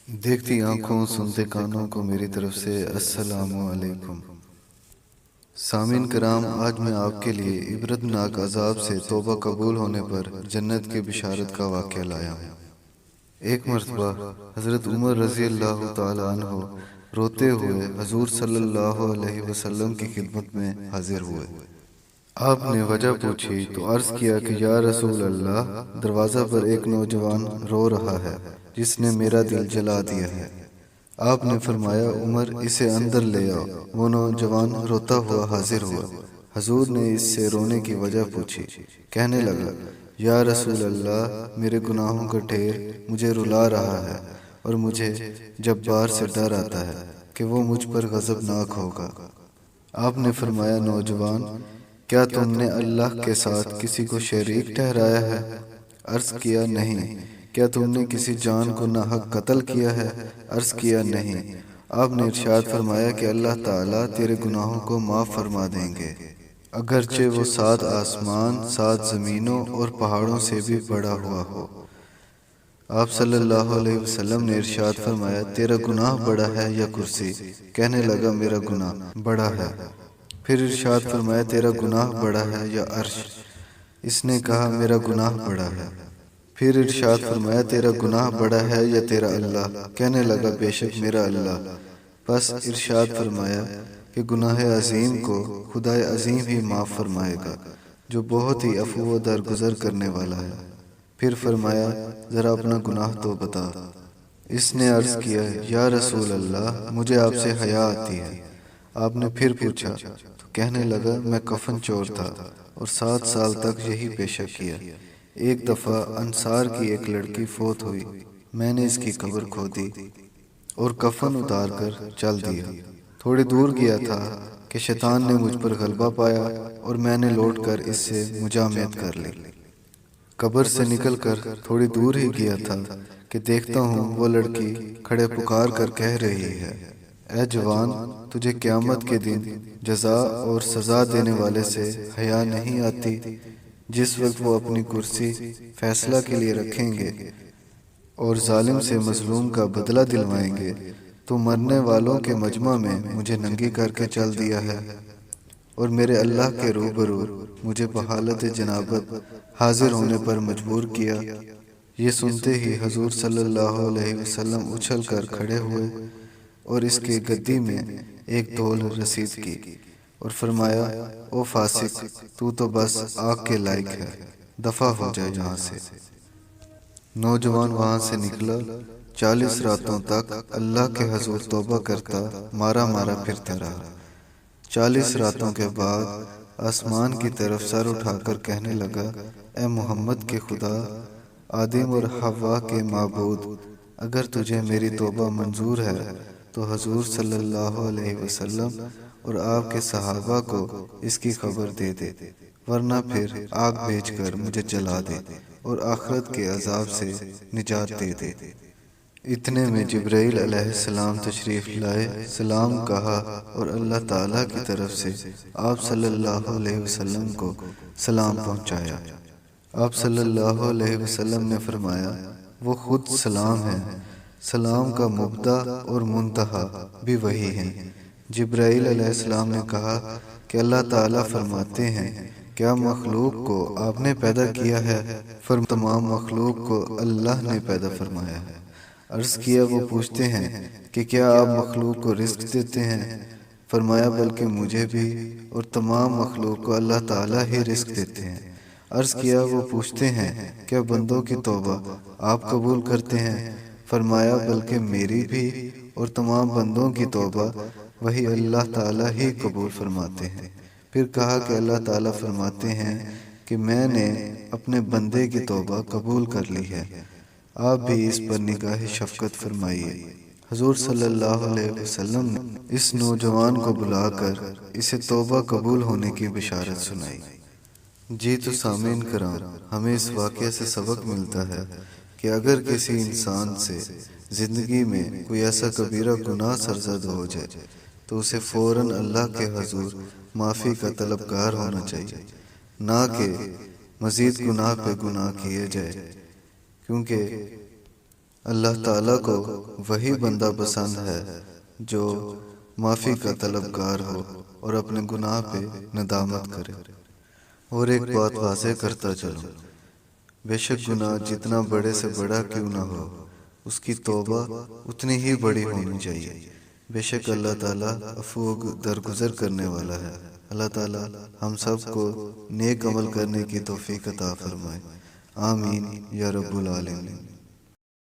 دیکھتی آنکھوں سنتے کانوں کو میری طرف سے السلام علیکم۔ سامعین کرام، آج میں آپ کے لیے عبرت ناک عذاب سے توبہ قبول ہونے پر جنت کی بشارت کا واقعہ لایا ہوں۔ ایک مرتبہ حضرت عمر رضی اللہ تعالی عنہ روتے ہوئے حضور صلی اللہ علیہ وسلم کی خدمت میں حاضر ہوئے۔ آپ نے وجہ پوچھی تو عرض کیا کہ یا رسول اللہ، دروازہ پر ایک نوجوان رو رہا ہے جس نے میرا دل جلا دیا ہے۔ آپ نے فرمایا عمر، اسے اندر لے آؤ۔ وہ نوجوان روتا ہوا حاضر ہوا۔ حضور نے اس سے رونے کی وجہ پوچھی۔ کہنے لگا، یا رسول اللہ، میرے گناہوں کا ڈھیر مجھے رلا رہا ہے اور مجھے جبار سے ڈر آتا ہے کہ وہ مجھ پر غضبناک ہوگا۔ آپ نے فرمایا نوجوان، کیا تم نے اللہ کے ساتھ کسی کو شریک ٹھہرایا ہے؟ عرض کیا نہیں۔ کیا تم نے کسی جان کو ناحق قتل کیا ہے؟ عرض کیا نہیں۔ آپ نے ارشاد فرمایا کہ اللہ تعالیٰ تیرے گناہوں کو معاف فرما دیں گے، اگرچہ وہ 7 آسمان، 7 زمینوں اور پہاڑوں سے بھی بڑا ہوا ہو۔ آپ صلی اللہ علیہ وسلم نے ارشاد فرمایا، تیرا گناہ بڑا ہے یا کرسی؟ کہنے لگا، میرا گناہ بڑا ہے۔ پھر ارشاد فرمایا، تیرا گناہ بڑا ہے یا عرش؟ اس نے کہا، میرا گناہ بڑا ہے۔ پھر ارشاد فرمایا، تیرا گناہ بڑا ہے یا تیرا اللہ؟ کہنے لگا، بے شک میرا اللہ۔ بس ارشاد فرمایا کہ گناہ عظیم کو خدائے عظیم ہی معاف فرمائے گا، جو بہت ہی عفو و درگزر کرنے والا ہے۔ پھر فرمایا، ذرا اپنا گناہ تو بتا۔ اس نے عرض کیا، یا رسول اللہ، مجھے آپ سے حیا آتی ہے۔ آپ نے پھر پوچھا تو کہنے لگا، میں کفن چور تھا اور 7 سال تک یہی پیشہ کیا۔ ایک دفعہ انصار کی ایک لڑکی فوت ہوئی، میں نے اس کی قبر کھودی اور کفن اتار کر چل دیا۔ تھوڑی دور گیا تھا کہ شیطان نے مجھ پر غلبہ پایا اور میں نے لوٹ کر اس سے مجامعت کر لی۔ قبر سے نکل کر تھوڑی دور ہی گیا تھا کہ دیکھتا ہوں وہ لڑکی کھڑے پکار کر کہہ رہی ہے، اے جوان، تجھے قیامت کے دن جزا اور سزا دینے والے سے حیا نہیں آتی؟ جس وقت وہ اپنی کرسی فیصلہ کے لیے رکھیں گے اور ظالم سے مظلوم کا بدلہ دلوائیں گے، تو مرنے والوں کے مجمع میں مجھے ننگی کر کے چل دیا ہے اور میرے اللہ کے روبرو مجھے بحالت جنابت حاضر ہونے پر مجبور کیا۔ یہ سنتے ہی حضور صلی اللہ علیہ وسلم اچھل کر کھڑے ہوئے اور اس کے گدی میں ایک دول رسید کی اور فرمایا، او فاسق، تو بس آگ کے لائق ہے، دفع ہو جائے یہاں سے۔ نوجوان وہاں سے نکلا، 40 راتوں تک اللہ کے حضور توبہ کرتا مارا مارا پھرتا رہا۔ 40 راتوں کے بعد آسمان کی طرف سر اٹھا کر کہنے لگا، اے محمد کے خدا، آدم اور حوا کے معبود، اگر تجھے میری توبہ منظور ہے تو حضور صلی اللہ علیہ وسلم اور آپ کے صحابہ کو اس کی خبر دے دے، ورنہ پھر آگ بھیج کر مجھے جلا دے اور آخرت کے عذاب سے نجات دے دے۔ اتنے میں جبرائیل علیہ السلام تشریف لائے، سلام کہا اور اللہ تعالیٰ کی طرف سے آپ صلی اللہ علیہ وسلم کو سلام پہنچایا۔ آپ صلی اللہ علیہ وسلم نے فرمایا، وہ خود سلام ہے، سلام کا مبدا اور منتہا بھی وہی ہیں۔ جبرائیل علیہ السلام نے کہا کہ اللہ تعالیٰ فرماتے ہیں، کیا مخلوق کو آپ نے پیدا کیا ہے؟ تمام مخلوق کو اللہ نے پیدا فرمایا ہے۔ عرض کیا، وہ پوچھتے ہیں کہ کیا آپ مخلوق کو رزق دیتے ہیں؟ فرمایا، بلکہ مجھے بھی اور تمام مخلوق کو اللہ تعالیٰ ہی رزق دیتے ہیں۔ عرض کیا، وہ پوچھتے ہیں کیا بندوں کی توبہ آپ قبول کرتے ہیں؟ فرمایا، بلکہ میری بھی اور تمام بندوں کی توبہ وہی اللہ تعالیٰ ہی قبول فرماتے ہیں۔ پھر کہا کہ اللہ تعالیٰ فرماتے ہیں کہ میں نے اپنے بندے کی توبہ قبول کر لی ہے، آپ بھی اس پر نگاہ شفقت فرمائیے۔ حضور صلی اللہ علیہ وسلم نے اس نوجوان کو بلا کر اسے توبہ قبول ہونے کی بشارت سنائی۔ جی تو سامعین کرام، ہمیں اس واقعے سے سبق ملتا ہے کہ اگر کسی انسان سے زندگی میں کوئی ایسا کبیرہ گناہ سرزد ہو جائے تو اسے فوراً اللہ کے حضور معافی کا طلبگار ہونا چاہیے، نہ کہ مزید گناہ پہ گناہ کیے جائے، کیونکہ اللہ تعالیٰ کو وہی بندہ پسند ہے جو معافی کا طلبگار ہو اور اپنے گناہ پہ ندامت کرے۔ اور ایک بات واضح کرتا چلوں، بے شک گناہ جتنا بڑے سے بڑا کیوں نہ ہو، اس کی توبہ اتنی ہی بڑی ہونی چاہیے۔ بے شک اللہ تعالیٰ عفو درگزر کرنے والا ہے۔ اللہ تعالیٰ ہم سب کو نیک عمل کرنے کی توفیق عطا فرمائے۔ آمین یا رب العالمین۔